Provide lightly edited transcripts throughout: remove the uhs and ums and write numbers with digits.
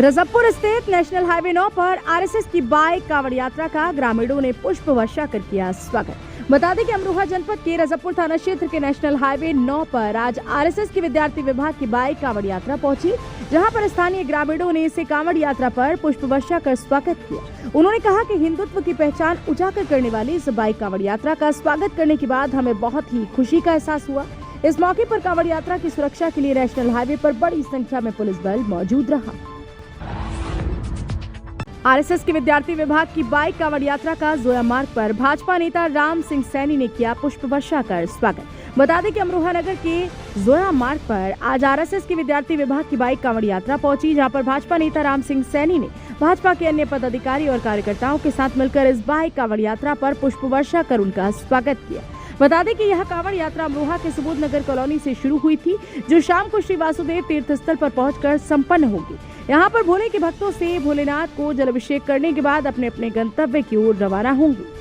रजबपुर स्थित national highway 9 पर RSS की बाइक कांवड़ यात्रा का ग्रामीणों ने पुष्प वर्षा कर किया स्वागत। बता दें कि अमरोहा जनपद के रजबपुर थाना क्षेत्र के नेशनल हाईवे 9 पर आज आरएसएस की विद्यार्थी विभाग की बाइक कांवड़ यात्रा पहुंची, जहां पर स्थानीय ग्रामीणों ने इसे कांवड़ यात्रा पर पुष्प वर्षा कर स्वागत किया। उन्होंने कहा कि हिंदुत्व की पहचान उजागर करने वाली इस बाइक कांवड़ यात्रा का स्वागत करने के बाद हमें बहुत ही खुशी का एहसास हुआ। इस मौके पर कांवड़ यात्रा की सुरक्षा के लिए नेशनल हाईवे पर बड़ी संख्या में पुलिस बल मौजूद रहा। आरएसएस के विद्यार्थी विभाग की बाइक कांवड़ यात्रा का जोया मार्ग पर भाजपा नेता राम सिंह सैनी ने किया पुष्प वर्षा कर स्वागत। बता दें कि अमरोहा नगर के जोया मार्ग पर आज आरएसएस की विद्यार्थी विभाग की बाइक कांवड़ यात्रा पहुंची, जहां पर भाजपा नेता राम सिंह सैनी ने भाजपा के अन्य पदाधिकारी और कार्यकर्ताओं के साथ मिलकर इस बाइक कांवड़ यात्रा पर पुष्प वर्षा कर उनका स्वागत किया। बता दें कि यह कांवड़ यात्रा अमरोहा के सुबोध नगर कॉलोनी से शुरू हुई थी, जो शाम को श्री वासुदेव तीर्थ स्थल पर पहुंचकर संपन्न होगी। यहां पर भोले के भक्तों से भोलेनाथ को जलाभिषेक करने के बाद अपने अपने गंतव्य की ओर रवाना होंगे।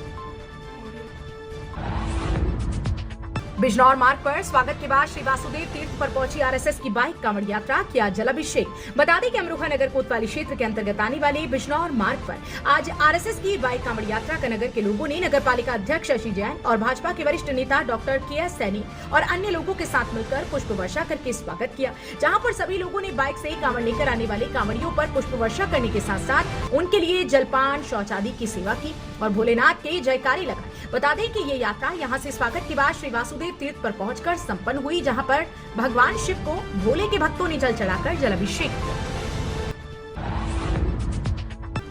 बिजनौर मार्ग पर स्वागत के बाद श्री वासुदेव तीर्थ पर पहुंची आरएसएस की बाइक कांवड़ यात्रा किया जलाभिषेक। बता दें कि अमरोहा नगर कोतवाली क्षेत्र के अंतर्गत आने वाले बिजनौर मार्ग पर आज आरएसएस की बाइक कांवड़ यात्रा का नगर के लोगों ने नगर पालिका अध्यक्ष शशि जैन और भाजपा के वरिष्ठ नेता डॉक्टर के.एस. सैनी और अन्य लोगों के साथ मिलकर पुष्प वर्षा करके स्वागत किया, जहाँ पर सभी लोगों ने बाइक से कांवड़ लेकर आने वाले कांवड़ियों पर पुष्प वर्षा करने के साथ साथ उनके लिए जलपान शौच आदि की सेवा की और भोलेनाथ के जयकारे लगाए। बता दें कि ये यात्रा यहां से स्वागत के बाद श्री वासुदेव तीर्थ पर पहुंचकर संपन्न हुई, जहां पर भगवान शिव को भोले के भक्तों ने जल चढ़ाकर जलाभिषेक किया।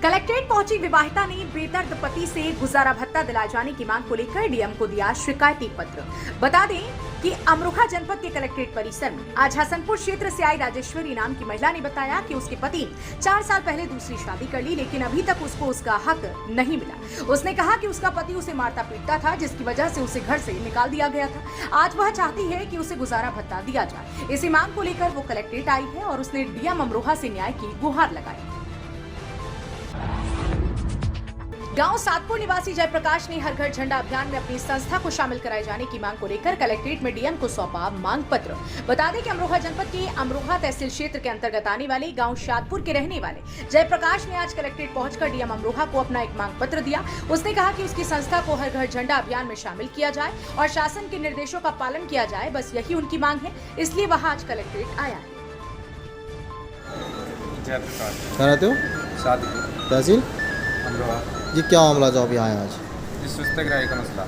कलेक्ट्रेट पहुंची विवाहिता ने बेदर्द पति से गुजारा भत्ता दिलाए जाने की मांग को लेकर डीएम को दिया शिकायती पत्र। बता दें कि अमरोहा जनपद के कलेक्ट्रेट परिसर में आज हसनपुर क्षेत्र से आई राजेश्वरी नाम की महिला ने बताया कि उसके पति 4 साल पहले दूसरी शादी कर ली, लेकिन अभी तक उसको उसका हक नहीं मिला। उसने कहा कि उसका पति उसे मारता पीटता था, जिसकी वजह से उसे घर से निकाल दिया गया था। आज वह चाहती है कि उसे गुजारा भत्ता दिया जाए। इसी मांग को लेकर वो कलेक्ट्रेट आई है और उसने डीएम अमरोहा से न्याय की गुहार लगाई। गांव सातपुर निवासी जयप्रकाश ने हर घर झंडा अभियान में अपनी संस्था को शामिल कराए जाने की मांग को लेकर कलेक्ट्रेट में डीएम को सौंपा मांग पत्र। बता दें कि अमरोहा जनपद के अमरोहा तहसील क्षेत्र के अंतर्गत आने वाले गांव सातपुर के रहने वाले जयप्रकाश ने आज कलेक्ट्रेट पहुंचकर डीएम अमरोहा को अपना एक मांग पत्र दिया। उसने कहा कि उसकी संस्था को हर घर झंडा अभियान में शामिल किया जाए और शासन के निर्देशों का पालन किया जाए, बस यही उनकी मांग है, इसलिए वह आज कलेक्ट्रेट आया है। तहसील जी, क्या मामला जो अभी आए आज? इस सुस्तग्राही का मसला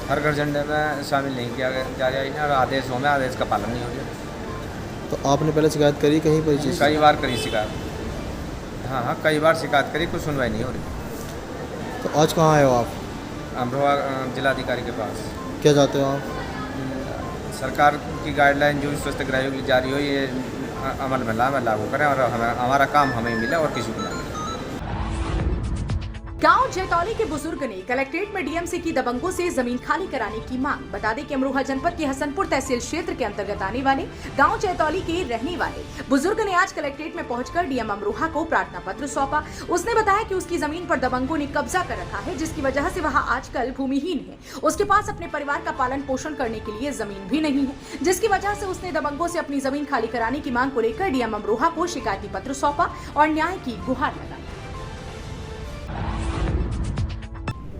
हर घर झंडे में शामिल नहीं किया जा रहा है और आदेशों में आदेश का पालन नहीं हो रहा। तो आपने पहले शिकायत करी कहीं पर? कई बार करी शिकायत। हाँ, कई बार शिकायत करी, कुछ सुनवाई नहीं हो रही। तो आज कहाँ आए हो आप? अमरोहा जिलाधिकारी के पास। क्या चाहते हो आप? सरकार की गाइडलाइन जो सुस्तग्राहियों की जारी हो, ये अमल में लागू करें और हमारा काम हमें मिले और किसी को ना मिले। गांव जैतौली के बुजुर्ग ने कलेक्ट्रेट में डीएम से की दबंगों से जमीन खाली कराने की मांग। बता दें कि अमरोहा जनपद के हसनपुर तहसील क्षेत्र के अंतर्गत आने वाले गांव जैतौली के रहने वाले बुजुर्ग ने आज कलेक्ट्रेट में पहुंचकर डीएम अमरोहा को प्रार्थना पत्र सौंपा। उसने बताया कि उसकी जमीन पर दबंगों ने कब्जा कर रखा है, जिसकी वजह से वह आजकल भूमिहीन है। उसके पास अपने परिवार का पालन पोषण करने के लिए जमीन भी नहीं है, जिसकी वजह से उसने दबंगों से अपनी जमीन खाली कराने की मांग को लेकर डीएम अमरोहा को शिकायती पत्र सौंपा और न्याय की गुहार लगाई।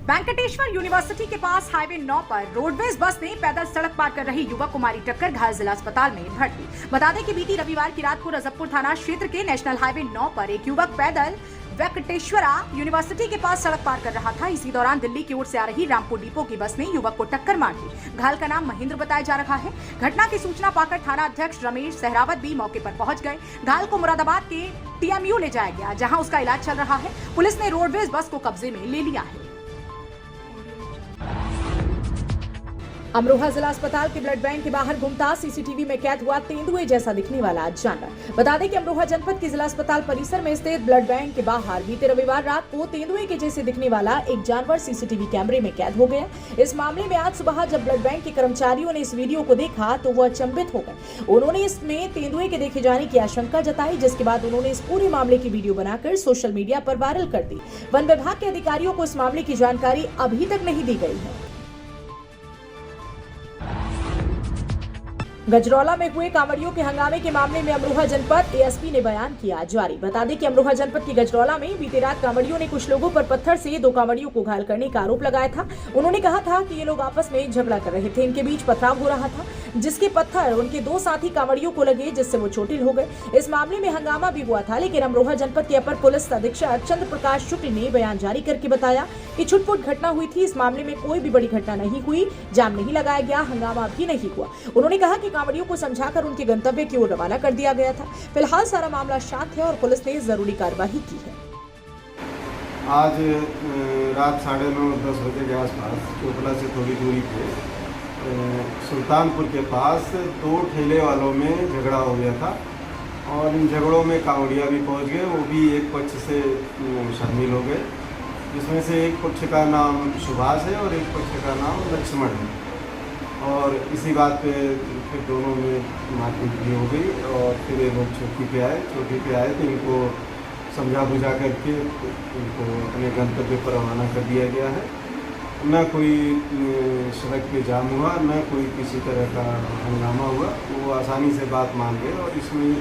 वेंकटेश्वर यूनिवर्सिटी के पास हाईवे 9 पर रोडवेज बस ने पैदल सड़क पार कर रही युवक को मारी टक्कर, घायल जिला अस्पताल में भर्ती। बता दें कि बीती रविवार की रात को रजबपुर थाना क्षेत्र के नेशनल हाईवे 9 पर एक युवक पैदल वेंकटेश्वरा यूनिवर्सिटी के पास सड़क पार कर रहा था। इसी दौरान दिल्ली की ओर से आ रही रामपुर डिपो की बस ने युवक को टक्कर मार दी। घायल का नाम महेंद्र बताया जा रहा है। घटना की सूचना पाकर थाना अध्यक्ष रमेश सहरावत भी मौके पर पहुंच गए। घायल को मुरादाबाद के टीएमयू ले जाया गया, जहां उसका इलाज चल रहा है। पुलिस ने रोडवेज बस को कब्जे में ले लिया है। अमरोहा जिला अस्पताल के ब्लड बैंक के बाहर घूमता सीसीटीवी में कैद हुआ तेंदुए जैसा दिखने वाला जानवर। बता दें कि अमरोहा जनपद के जिला अस्पताल परिसर में स्थित ब्लड बैंक के बाहर बीते रविवार रात को तेंदुए के जैसे दिखने वाला एक जानवर सीसीटीवी कैमरे में कैद हो गया। इस मामले में आज सुबह जब ब्लड बैंक के कर्मचारियों ने इस वीडियो को देखा तो वो अचंभित हो गए। उन्होंने इसमें तेंदुए के देखे जाने की आशंका जताई, जिसके बाद उन्होंने इस पूरे मामले की वीडियो बनाकर सोशल मीडिया पर वायरल कर दी। वन विभाग के अधिकारियों को इस मामले की जानकारी अभी तक नहीं दी गई है। गजरौला में हुए कांवड़ियों के हंगामे के मामले में अमरोहा जनपद एएसपी ने बयान किया जारी। बता दें कि अमरोहा जनपद की गजरौला में बीती रात कांवड़ियों ने कुछ लोगों पर पत्थर से 2 कांवड़ियों को घायल करने का आरोप लगाया था। उन्होंने कहा था कि ये लोग आपस में झगड़ा कर रहे थे, इनके बीच पथराव हो रहा था, जिसके पत्थर उनके 2 साथी कांवड़ियों को लगे, जिससे वो चोटिल हो गए। इस मामले में हंगामा भी हुआ था, लेकिन अमरोहा जनपद के अपर पुलिस अधीक्षक चंद्र प्रकाश शुक्ल ने बयान जारी करके बताया कि छुटपुट घटना हुई थी। इस मामले में कोई भी बड़ी घटना नहीं हुई, जाम नहीं लगाया गया, हंगामा भी नहीं हुआ। उन्होंने कहा कि कांवड़ियों को समझाकर उनके गंतव्य की ओर रवाना कर दिया गया था। फिलहाल सारा मामला शांत है और पुलिस ने जरूरी कार्रवाई की है। आज रात 9:30-10 बजे के आसपास चोपड़ा से थोड़ी दूरी पे सुल्तानपुर के पास 2 ठेले वालों में झगड़ा हो गया था और इन झगड़ों में कांवड़िया भी पहुंच गए। वो भी एक पक्ष से शामिल हो गए, जिसमें से एक पक्ष का नाम सुभाष है और एक पक्ष का नाम लक्ष्मण है। और इसी बात पे फिर दोनों में मारपीट भी हो गई और फिर ये लोग चौकी पे आए तो इनको समझा बुझा करके इनको अपने गंतव्य पर रवाना कर दिया गया है। न कोई सड़क पे जाम हुआ, न कोई किसी तरह का हंगामा हुआ। वो आसानी से बात मान गए और इसमें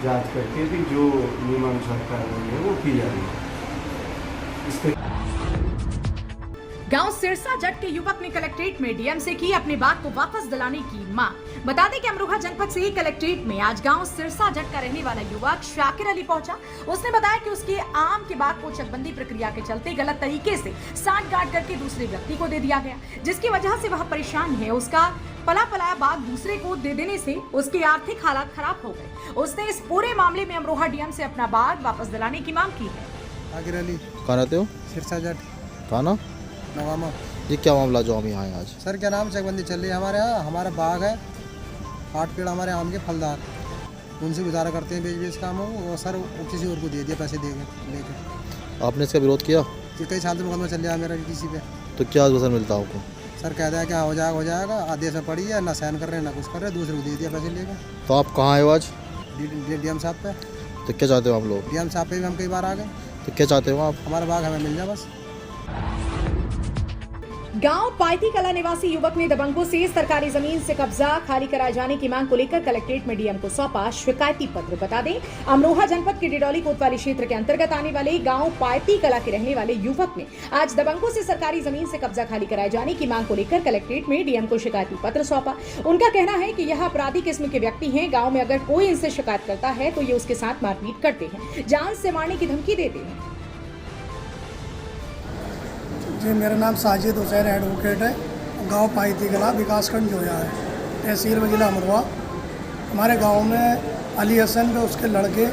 जांच करके भी जो नियमानुसार कार्रवाई है वो की जा रही है। इसके गांव सिरसा जट के युवक ने कलेक्ट्रेट में डीएम से की अपनी बात को वापस दिलाने की मांग। बता दें कि अमरोहा जनपद से कलेक्ट्रेट में आज गांव सिरसा जट का रहने वाला युवक शाकिर अली पहुंचा। उसने बताया कि उसके आम के बाग को चकबंदी प्रक्रिया के चलते गलत तरीके से साठ गांठ करके दूसरे व्यक्ति को दे दिया गया, जिसकी वजह से वह परेशान है। उसका पला पलाया बाग दूसरे को दे देने से उसके आर्थिक हालात खराब हो गए। उसने इस पूरे मामले में अमरोहा डीएम से अपना बाग वापस दिलाने की मांग की है। शाकिर अली कहाँ रहते हो? सिरसा जट कहाँ ना नवामा। ये क्या मामला जो हम यहाँ आए आज? सर क्या नाम चकबंदी चल रही है हमारे यहाँ। हमारा बाग है, 8 पेड़ हमारे आम के फलदार, उनसे गुजारा करते हैं बेच काम हो। और सर वो किसी और को दे दिया पैसे लेके। आपने इसका विरोध किया? ये कई साल से मुकदमा चल रहा है मेरा किसी पे। तो क्या आश्वासन मिलता है आपको? सर कहता है क्या हो जाएगा, आदेश में पड़ी है, ना साइन कर रहे हैं ना कुछ कर रहे हैं, दूसरे को दे दिया पैसे लेके। तो आप कहाँ आए हो आज? डीएम साहब पे। तो क्या चाहते हो आप लोग? डीएम साहब पे भी हम कई बार आ गए। तो क्या चाहते हो आप? हमारा बाग हमें मिल जाए बस। गांव पायती कला निवासी युवक ने दबंगों से सरकारी जमीन से कब्जा खाली कराए जाने की मांग को लेकर कलेक्ट्रेट में डीएम को सौंपा शिकायती पत्र। बता दें अमरोहा जनपद के डिडौली कोतवाली क्षेत्र के अंतर्गत आने वाले गांव पायती कला के रहने वाले युवक ने आज दबंगों से सरकारी जमीन से कब्जा खाली कराए जाने की मांग को लेकर कलेक्ट्रेट में डीएम को शिकायती पत्र सौंपा। उनका कहना है कि यह अपराधी किस्म के व्यक्ति हैं। गाँव में अगर कोई इनसे शिकायत करता है तो ये उसके साथ मारपीट करते हैं, जान से मारने की धमकी देते हैं। जी मेरा नाम साजिद हुसैन एडवोकेट है। गांव पायती कला विकासखंड जोया है, तहसील व जिला अमरोहा। हमारे गांव में अली हसन के उसके लड़के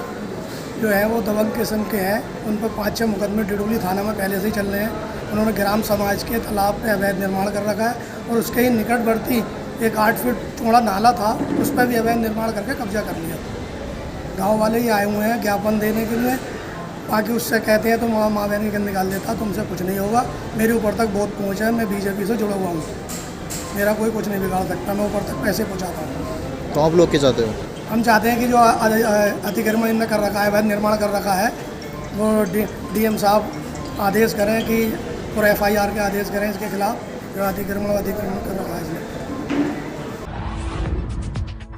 जो हैं वो दबंग किस्म के हैं। उन पर 5-6 मुकदमे डिडौली थाना में पहले से ही चल रहे हैं। उन्होंने ग्राम समाज के तालाब पे अवैध निर्माण कर रखा है और उसके ही निकटवर्ती एक 8 फीट चौड़ा नाला था, उस पर भी अवैध निर्माण करके कब्जा कर लिया। गाँव वाले ही आए हुए हैं ज्ञापन देने के लिए। बाकी उससे कहते हैं तो माँ बहन के निकाल देता, तुमसे कुछ नहीं होगा। मेरे ऊपर तक बहुत पहुँच है, मैं बीजेपी से जुड़ा हुआ हूँ, मेरा कोई कुछ नहीं बिगाड़ सकता। मैं ऊपर तक पैसे पहुँचाता हूँ। तो आप लोग क्या चाहते हो? हम चाहते हैं कि जो अतिक्रमण इनने कर रखा है, अवैध निर्माण कर रखा है, वो डीएम साहब आदेश करें कि और FIR के आदेश करें इसके खिलाफ जो अतिक्रमण कर रखा है इसने।